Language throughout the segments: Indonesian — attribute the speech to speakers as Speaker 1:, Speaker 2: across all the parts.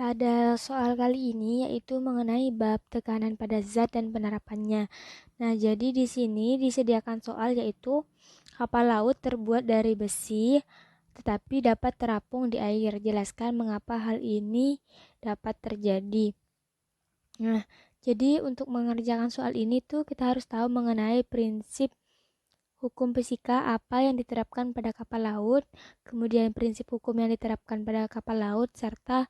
Speaker 1: pada soal kali ini yaitu mengenai bab tekanan pada zat dan penerapannya. Nah, jadi di sini disediakan soal yaitu kapal laut terbuat dari besi tetapi dapat terapung di air. Jelaskan mengapa hal ini dapat terjadi. Nah, jadi untuk mengerjakan soal ini tuh kita harus tahu mengenai prinsip hukum fisika apa yang diterapkan pada kapal laut, kemudian prinsip hukum yang diterapkan pada kapal laut, serta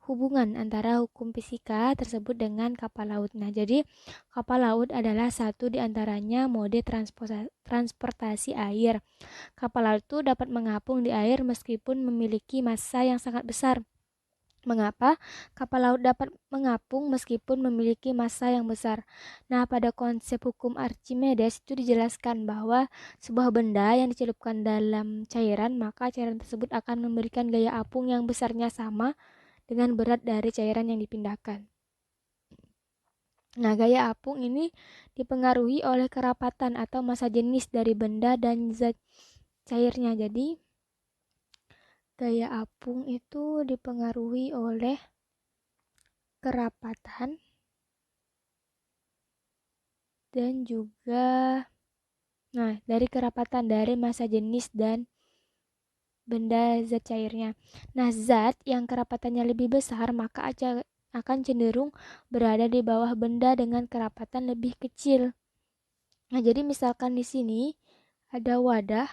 Speaker 1: hubungan antara hukum fisika tersebut dengan kapal laut. Nah, jadi kapal laut adalah satu di antaranya mode transportasi air. Kapal laut itu dapat mengapung di air meskipun memiliki massa yang sangat besar. Mengapa kapal laut dapat mengapung meskipun memiliki massa yang besar? Nah, pada konsep hukum Archimedes itu dijelaskan bahwa sebuah benda yang dicelupkan dalam cairan, maka cairan tersebut akan memberikan gaya apung yang besarnya sama dengan berat dari cairan yang dipindahkan. Nah, gaya apung ini dipengaruhi oleh kerapatan atau massa jenis dari benda dan zat cairnya. Jadi, gaya apung itu dipengaruhi oleh kerapatan dan juga dari kerapatan dari massa jenis dan benda zat cairnya. Nah, zat yang kerapatannya lebih besar maka akan cenderung berada di bawah benda dengan kerapatan lebih kecil. Nah, jadi misalkan di sini ada wadah,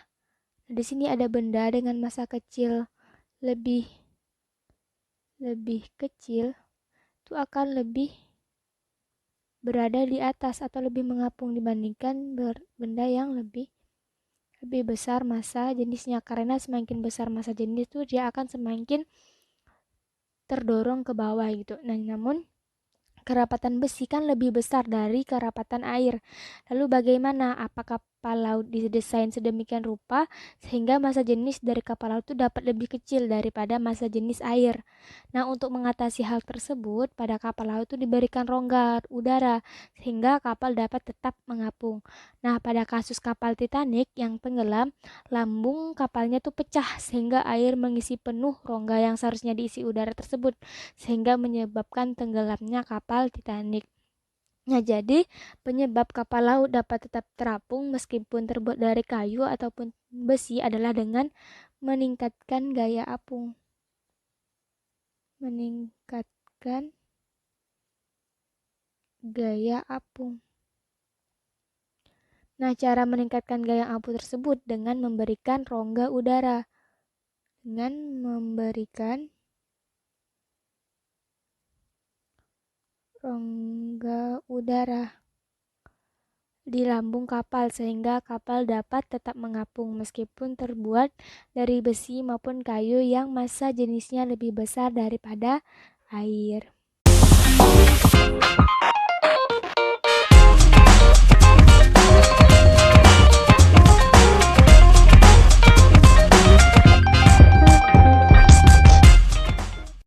Speaker 1: di sini ada benda dengan massa kecil lebih kecil, itu akan lebih berada di atas atau lebih mengapung dibandingkan benda yang lebih besar massa jenisnya, karena semakin besar massa jenis itu dia akan semakin terdorong ke bawah gitu. Nah, namun kerapatan besi kan lebih besar dari kerapatan air. Lalu bagaimana? Apakah kapal laut didesain sedemikian rupa sehingga massa jenis dari kapal laut itu dapat lebih kecil daripada massa jenis air? Nah, untuk mengatasi hal tersebut, pada kapal laut itu diberikan rongga udara sehingga kapal dapat tetap mengapung. Nah, pada kasus kapal Titanic yang tenggelam, lambung kapalnya tuh pecah sehingga air mengisi penuh rongga yang seharusnya diisi udara tersebut, sehingga menyebabkan tenggelamnya kapal Titanic. Nah, jadi penyebab kapal laut dapat tetap terapung meskipun terbuat dari kayu ataupun besi adalah dengan meningkatkan gaya apung. Meningkatkan gaya apung. Nah, cara meningkatkan gaya apung tersebut dengan memberikan rongga udara. Dengan memberikan rongga udara di lambung kapal sehingga kapal dapat tetap mengapung meskipun terbuat dari besi maupun kayu yang massa jenisnya lebih besar daripada air.